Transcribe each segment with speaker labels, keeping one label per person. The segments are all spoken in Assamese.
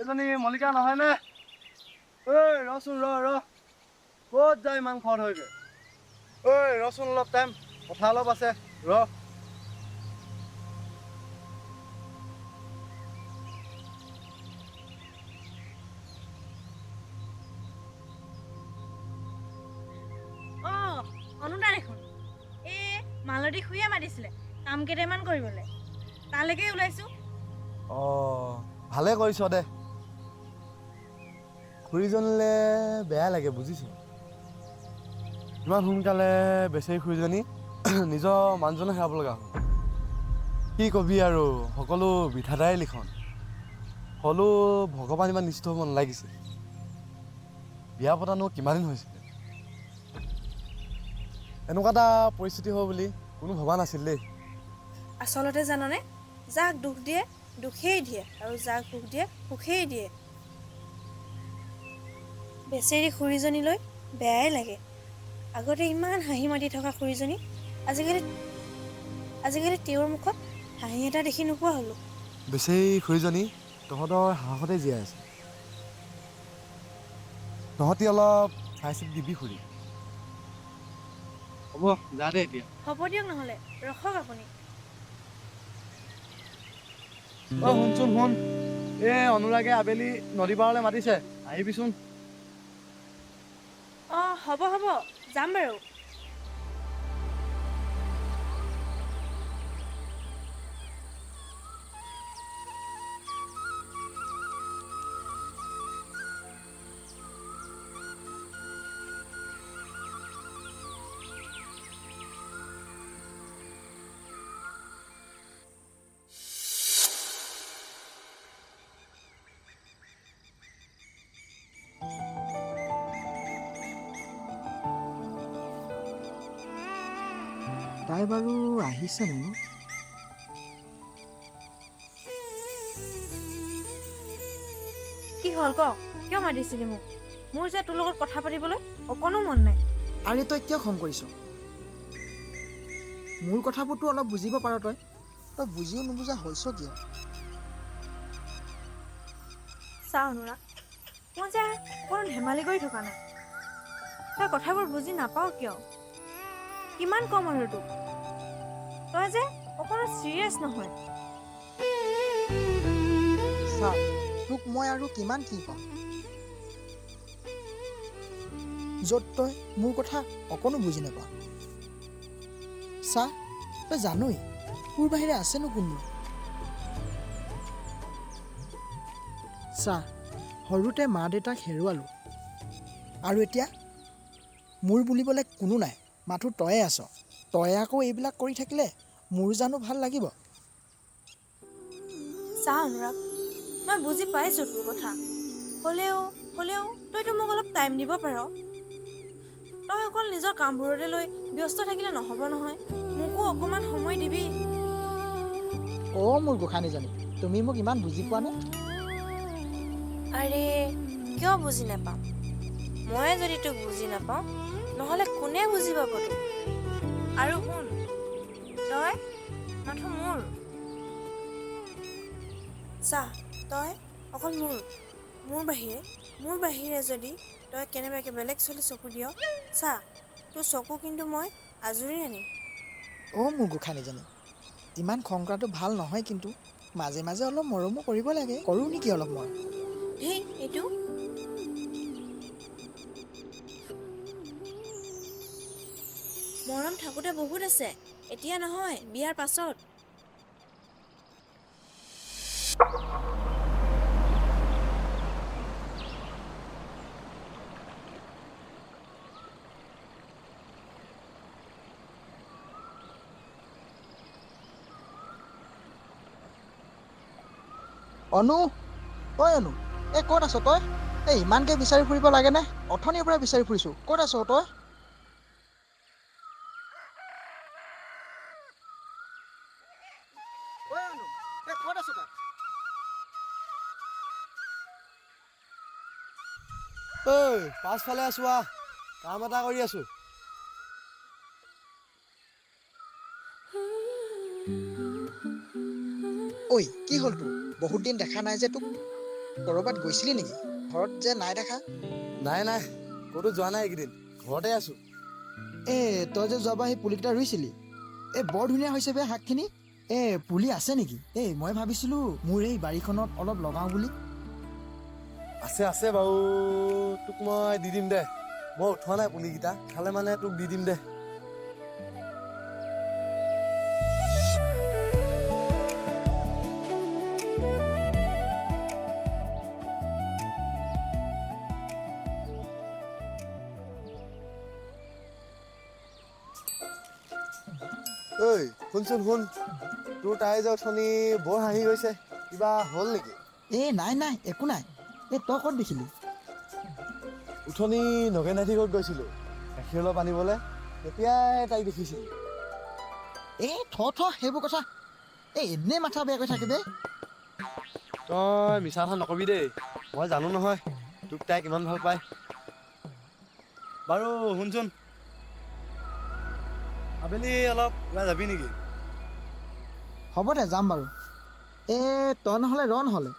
Speaker 1: এজনী মল্লিকা নহয়নে? ঐ ৰচোন ৰ ক'ত যায় ইমান খৰ হয়গে? ঐ ৰচোন অলপ টাইম, কথা অলপ আছে ৰ।
Speaker 2: অনুদা দেখোন মালতী খুৰীয়ে মাতিছিলে কাম কেইটামান কৰিবলৈ, তালৈকে ওলাইছো।
Speaker 1: ভালে কৰিছ দে। খুৰীজনীলে বেয়া লাগে বুজিছ। ইমান সোনকালে বেচেৰি খুৰীজনী নিজৰ মানুহজনক হেৰাব লগা হ'ল। কি কবি আৰু সকলো বিধাতাৰে লিখন। হ'লেও ভগৱান ইমান নিষ্ঠ হ'ব নালাগিছিল। বিয়া পতানো কিমান দিন হৈছিলে। এনেকুৱা এটা পৰিস্থিতি হ'ব বুলি কোনো ভবা নাছিল দেই।
Speaker 2: আচলতে জাননে, যাক দুখ দিয়ে দুখেই দিয়ে, আৰু যাক সুখ দিয়ে সুখেই দিয়ে। বেচেৰি খুৰীজনীলৈ বেয়াই লাগে। আগতে ইমান হাঁহি মাতি থকা খুৰীজনী আজিকালি তেওঁৰ মুখত হাঁহি এটা দেখি নোপোৱা হ'লো।
Speaker 1: বেচেৰি খুৰীজনী তহঁতৰ সাহসতে জীয়াই আছে। তহঁতি অলপ চাই চিতি দিবি খুৰী। হ'ব যা দে এতিয়া।
Speaker 2: হ'ব দিয়ক, নহ'লে ৰখক আপুনি।
Speaker 1: শুনচোন শুন, অনুৰাগে আবেলি নদী পাৰলৈ মাতিছে, আহিবিচোন।
Speaker 2: হ'ব যাম বাৰু।
Speaker 3: তাই বাৰু আহিছে নো?
Speaker 2: কি হ'ল ক? কিয় মাতিছিলি মোক? মোৰ যে তোৰ লগত কথা পাতিবলৈ অকণো মন নাই।
Speaker 3: আৰে তই কিয় খং কৰিছ? মোৰ কথাবোৰতো অলপ বুজিব পাৰ তই বুজিও নুবুজা হৈছ কিয়?
Speaker 2: চা অনুৰাগ, মই যে অকণো ধেমালি কৰি থকা নাই। তই কথাবোৰ বুজি নাপাও কিয়? কিমান কম আৰু তোক, তই যে অকণো চিৰিয়াছ নহয়।
Speaker 3: চা, তোক মই আৰু কিমান কি ক'ম, য'ত তই মোৰ কথা অকণো বুজি নাপাৱ। চা, তই জানই তোৰ বাহিৰে আছেনো কোননো? চা, সৰুতে মা দেউতাক হেৰুৱালোঁ, আৰু এতিয়া মোৰ বুলিবলৈ কোনো নাই, মাথো তয়ে আছ। তয়ে আকৌ এইবিলাক কৰি থাকিলে মোৰ জানো ভাল লাগিব?
Speaker 2: চা অনুৰাগ, মই বুজি পাইছোঁ তোৰ কথা। হ'লেও তইতো মোক অলপ টাইম দিব পাৰ। তই অকল নিজৰ কামবোৰতে লৈ ব্যস্ত থাকিলে নহ'ব নহয়, মোকো অকণমান সময় দিবি।
Speaker 3: মোৰ গোসানীজনী, তুমি মোক ইমান বুজি পোৱা নে?
Speaker 2: আৰে কিয় বুজি নাপাম? ময়ে যদি তোক বুজি নাপাওঁ, নহ'লে কোনে বুজি পাব তোক? আৰু শুন, তই মাথো মোৰ। চা, তই অকল মোৰ বাহিৰে যদি তই কেনেবাকৈ বেলেগ ছোৱালী চকু দিয়, চা, তোৰ চকু কিন্তু মই আজুৰি আনিম।
Speaker 3: মোৰ গোসানীজনী, ইমান খং কৰাটো ভাল নহয়, কিন্তু মাজে মাজে অলপ মৰমো কৰিব লাগে। কৰোঁ নেকি অলপ মৰম?
Speaker 2: হেই, এইটো মৰম থাকোঁতে বহুত আছে, এতিয়া নহয়, বিয়াৰ পাছত।
Speaker 3: অনু, অনু, ক'ত আছ তই? ইমানকৈ বিচাৰি ফুৰিব লাগেনে? অথনিৰ পৰা বিচাৰি ফুৰিছোঁ, ক'ত আছ তই? অনু, ক'ত আছ তই?
Speaker 1: পাছফালে আছো, কাম এটা কৰি আছো।
Speaker 3: কি হ'ল তোৰ? বহুত দিন দেখা নাই যে তোক। ক'ৰবাত গৈছিলি নেকি? ঘৰত যে নাই দেখা।
Speaker 1: নাই নাই, ক'তো যোৱা নাই এইকেইদিন, ঘৰতে আছোঁ।
Speaker 3: তই যে যোৱাবাৰ সেই পুলিকেইটা ৰুইছিলি, বৰ ধুনীয়া হৈছে বে শাকখিনি। পুলি আছে নেকি? মই ভাবিছিলোঁ মোৰ এই বাৰীখনত অলপ লগাওঁ বুলি।
Speaker 1: আছে আছে বাৰু, তোক মই দি দিম দে। মই উঠোৱা নাই পুলিকেইটা, খালে মানে তোক দি দিম দে। ঐ শুনচোন শুন, তোৰ তাই যে অথনি বৰ হাঁহি গৈছে, কিবা হ'ল নেকি?
Speaker 3: নাই নাই, একো নাই। তই ক'ত দেখিলি?
Speaker 1: উঠনি নগেন নাথি ঘৰত গৈছিলোঁ গাখীৰ অলপ আনিবলৈ, তেতিয়াই তাইক দেখিছিলোঁ।
Speaker 3: সেইবোৰ কথা এনেই মাথা বেয়া কৰি থাকিবে।
Speaker 1: তই মিছা কথা নকবি দেই, মই জানো নহয় তোক তাই কিমান ভাল পায়। বাৰু শুনচোন, আবেলি অলপ ওলাই যাবি নেকি?
Speaker 3: হ'ব দে, যাম বাৰু। তই নহ'লে নহ'লে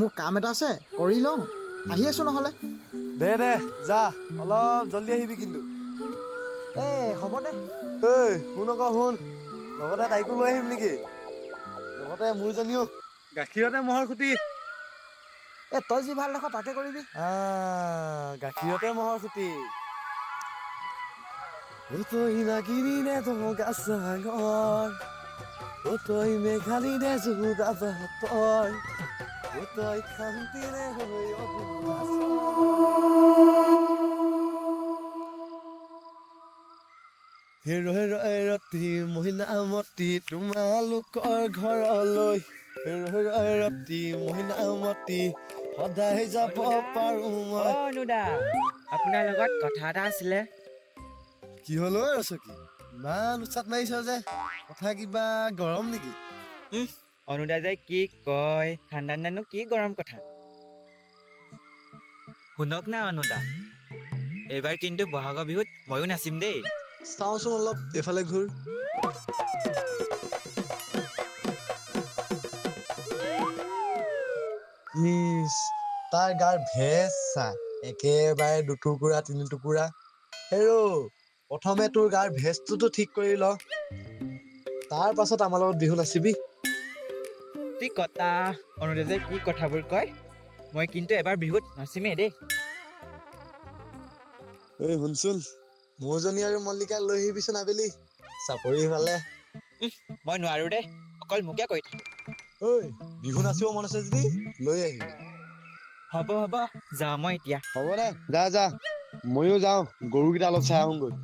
Speaker 3: মোৰ কাম এটা আছে, কৰি লওঁ, আহি আছোঁ নহ'লে।
Speaker 1: দে দে যা, অলপ জল্দি আহিবি কিন্তু।
Speaker 3: হ'ব দে।
Speaker 1: শুন আকৌ শুন, লগতে তাইকো লৈ আহিম নেকি? লগতে মোৰজনীও, গাখীৰতে মহৰ খুঁটি।
Speaker 3: তই যি ভাল দেখ তাকে কৰিবি।
Speaker 1: গাখীৰতে মহৰ খুঁটি। তই নাগিৰি নে তগা সাগৰ, তই মেঘালী নে জোৰা বাটৰ, তই শান্তি নে হৈ ৰতি মহিনামতি তোমালোকৰ ঘৰলৈ, ৰতি মহিনামতি সদায় যাব পাৰো মই।
Speaker 4: অনুদা, আপোনাৰ লগত কথা এটা আছিলে।
Speaker 1: কি হ'ল ৰচকী, ইমান উৎসাত মাৰিছ যে, কথা কিবা গৰম নেকি?
Speaker 4: অনুদা যে কি কয়, ঠাণ্ডানো কি গৰম কথা। শুনক না অনুদা, এইবাৰ কিন্তু বহাগৰ বিহুত ময়ো নাচিম দেই।
Speaker 1: চাওঁচোন অলপ এইফালে ঘূৰ। তাৰ গাৰ ভেজ চা, একেবাৰে দুটুকুৰা তিনি টুকুৰা। প্ৰথমে তোৰ গাৰ ভেজটোতো ঠিক কৰি ল, তাৰ পাছত আমাৰ লগত বিহু নাচিবি।
Speaker 4: কি কথা, অনুদা যে কি কথাবোৰ কয়, মই কিন্তু এবাৰ বিহুত নাচিমেই দেই।
Speaker 1: শুনচোন, মোৰজনী আৰু মল্লিকা লৈ আহিবিচোন আবেলি, চাপৰি ফালে।
Speaker 4: মই নোৱাৰো দেই, অকল মোকে কৈ থাক।
Speaker 1: বিহু নাচিব মন আছে যদি লৈ আহিবি।
Speaker 4: হ'ব হ'ব, যাওঁ মই এতিয়া।
Speaker 1: হ'ব দে, যা যা, ময়ো যাওঁ গৰুকেইটা অলপ চাই আহোঁগৈ।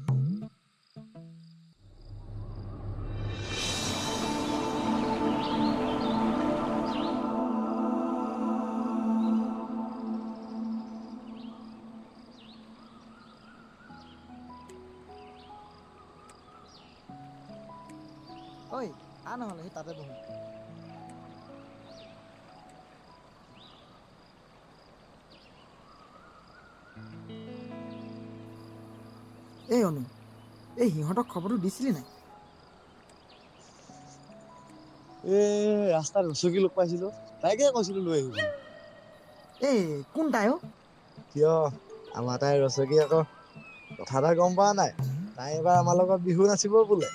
Speaker 3: নহ'লে সেই তাতে বহো। অনু, সিহঁতক খবৰটো দিছিলি নাই?
Speaker 1: ৰাস্তাত ৰচকী লগ পাইছিলো, তাইকে কৈছিলো লৈ আহিব।
Speaker 3: কোন তাই অ?
Speaker 1: কিয়, আমাৰ তাই ৰচকী আকৌ। কথা এটা গম পোৱা নাই, তাই এইবাৰ আমাৰ লগত বিহু নাচিব বোলে।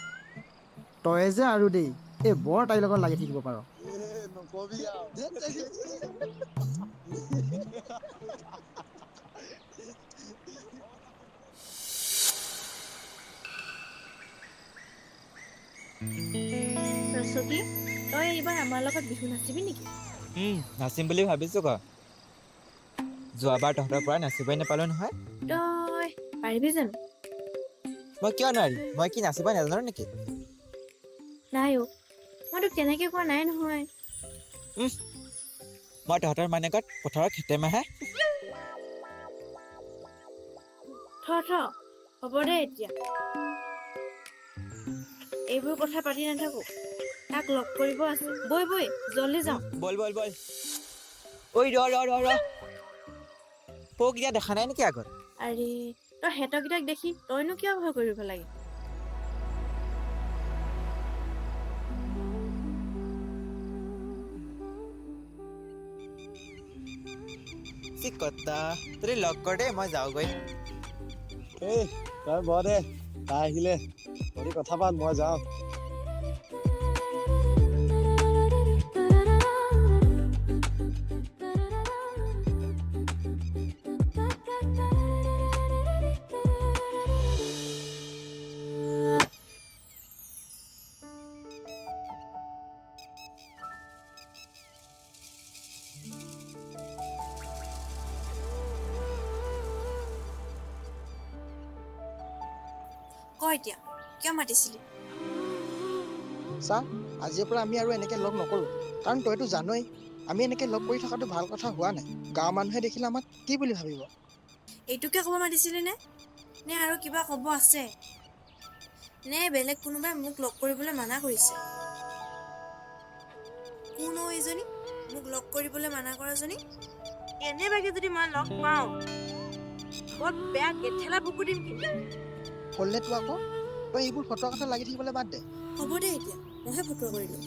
Speaker 3: তই যে আৰু দেই, বৰ তাইৰ লগত লাগি থাকিব পাৰ।
Speaker 1: নকবি আৰু।
Speaker 2: ৰচকী, তই এইবাৰ আমাৰ লগত বিহু নাচিবি নেকি?
Speaker 4: নাচিম বুলি ভাবিছো ক। যোৱাবাৰ তহঁতৰ পৰা নাচিবই নাপালো নহয়।
Speaker 2: তই পাৰিবি জানো?
Speaker 4: মই কিয় নোৱাৰিম, মই কি নাচিব নাজানো নেকি?
Speaker 2: নাই অ', মই তোক তেনেকে কোৱা নাই নহয়।
Speaker 4: মই তহঁতৰ মানেকত পথাৰৰ খেতেমাহে।
Speaker 2: হ'ব দে এতিয়া। এইবোৰ কথা পাতি নাথাকো, তাক লগ কৰিব আছে। বই জল্দি যাওঁ।
Speaker 4: বল বল বল। ঐ ৰ পৌকেইটা দেখা নাই নেকি আগত?
Speaker 2: আৰে, তই হেঁতকেইটাক দেখি তইনো কিয় ভয় কৰিব লাগে?
Speaker 4: ঠিক কথা তই লগ কৰ দে মই যাওঁগৈ
Speaker 1: এই তই বৰ দে তাই আহিলে তহঁতি কথা পাত মই যাওঁ
Speaker 2: ক এতিয়া কিয় মাতিছিলি
Speaker 3: চা আজিৰ পৰা আমি আৰু এনেকৈ লগ নকৰোঁ কাৰণ তইতো জানই আমি এনেকৈ লগ কৰি থকাটো ভাল কথা হোৱা নাই গাঁৱৰ মানুহে দেখিলে আমাক কি বুলি ভাবিব
Speaker 2: এইটোকে ক'ব মাতিছিলি নে নে আৰু কিবা ক'ব আছে নে বেলেগ কোনোবাই মোক লগ কৰিবলৈ মানা কৰিছে কোন এইজনী মোক লগ কৰিবলৈ মানা কৰাজনী এনেবাগে যদি মই লগ পাওঁ বৰ বেয়া গেঠেলা বুকু দিম কিন্তু
Speaker 3: হ'লে তো আকৌ তই এইবোৰ ফটোৱা কথা লাগি থাকিবলৈ বাদ দে
Speaker 2: হ'ব দে এতিয়া মইহে ফটোৱা কৰিলোঁ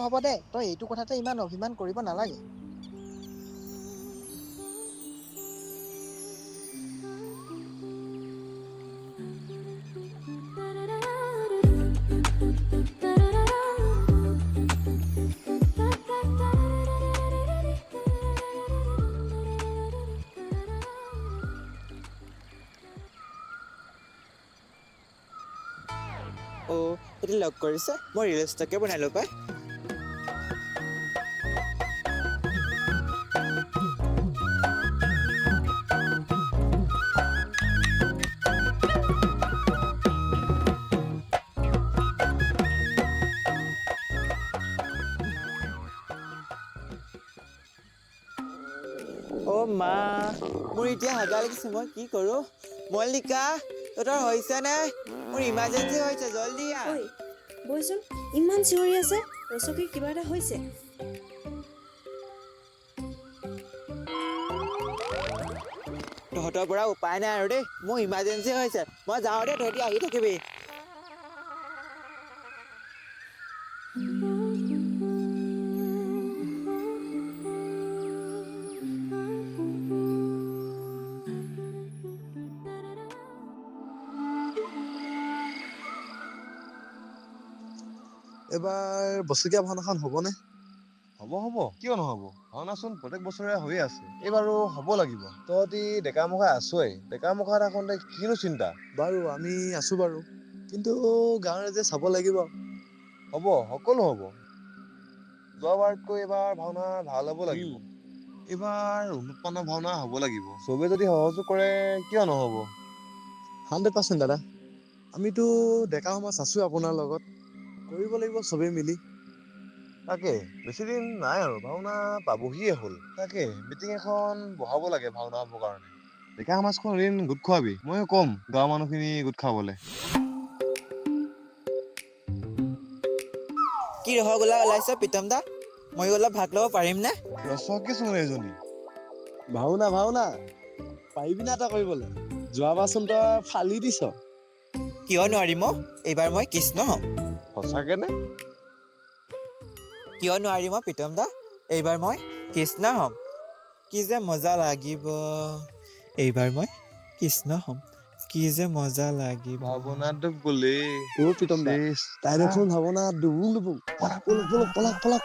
Speaker 3: হ'ব দে তই এইটো কথাতে ইমান অভিমান কৰিব নালাগে
Speaker 4: অ' এতিয়া লগ কৰিছে মই ৰিলছ এটাকে বনাই লওঁ পাই অ' মা মোৰ এতিয়া হাগা লাগিছে মই কি কৰোঁ মল্লিকা তোৰ হৈছেনে মোৰ ইমাৰ্জেঞ্চি হৈছে জল্দি আহ
Speaker 2: ঐ বৈচোন ইমান চিঞৰি আছে ৰচকীৰ কিবা এটা হৈছে
Speaker 4: তহঁতৰ পৰা উপায় নাই আৰু দেই মোৰ ইমাৰ্জেঞ্চি হৈছে মই যাওঁ দে তহঁতি আহি থাকিবি
Speaker 1: এইবাৰ বছৰীয়া ভাওনাখন হ'বনে হ'ব কিয় নহ'ব ভাওনাচোন প্ৰত্যেক বছৰে হৈয়ে আছে এইবাৰো হ'ব লাগিব তহঁতি ডেকা-মুখা আছই ডেকা-মুখা থাকোঁতে কিনো চিন্তা বাৰু আমি আছো বাৰু কিন্তু গাঁৱৰ ৰাইজে চাব লাগিব হ'ব সকলো হ'ব যোৱাবাৰতকৈ এইবাৰ ভাওনা ভাল হ'ব লাগিব এইবাৰ উন্নতমানৰ ভাওনা হ'ব লাগিব চবে যদি সহযোগ কৰে কিয় নহ'ব 100% দাদা আমিতো ডেকা সমাজ আছো আপোনাৰ লগত কৰিব লাগিব চবেই মিলি তাকে বেছি দিন নাই আৰু ভাওনা পাবহিয়ে হ'ল তাকে মিটিং এখন বহাব লাগে ভাওনা হ'বৰ কাৰণে ডেকা সমাজখন এদিন গোট খোৱাবি ময়ো ক'ম গাঁৱৰ মানুহখিনি গোট খাবলৈ
Speaker 4: কি ৰসগোল্লা ওলাইছ প্ৰীতম দা ময়ো অলপ ভাগ ল'ব পাৰিম নে
Speaker 1: ৰচকে চোন এজনী ভাওনা পাৰিবি না তই কৰিবলৈ যোৱাবাৰচোন তই ফালি দিছ
Speaker 4: কিয় নোৱাৰিম এইবাৰ মই কৃষ্ণ হ'ম
Speaker 1: সঁচাকে নে
Speaker 4: কিয় নোৱাৰিম প্ৰীতম দা এইবাৰ মই কৃষ্ণ হ'ম কি যে মজা লাগিব এইবাৰ মই কৃষ্ণ হ'ম কি যে মজা লাগিব
Speaker 1: ভাৱনাটো গ'লেই
Speaker 3: প্ৰীতম দা তাই দেখোন ভাৱনা দুবুল পলাক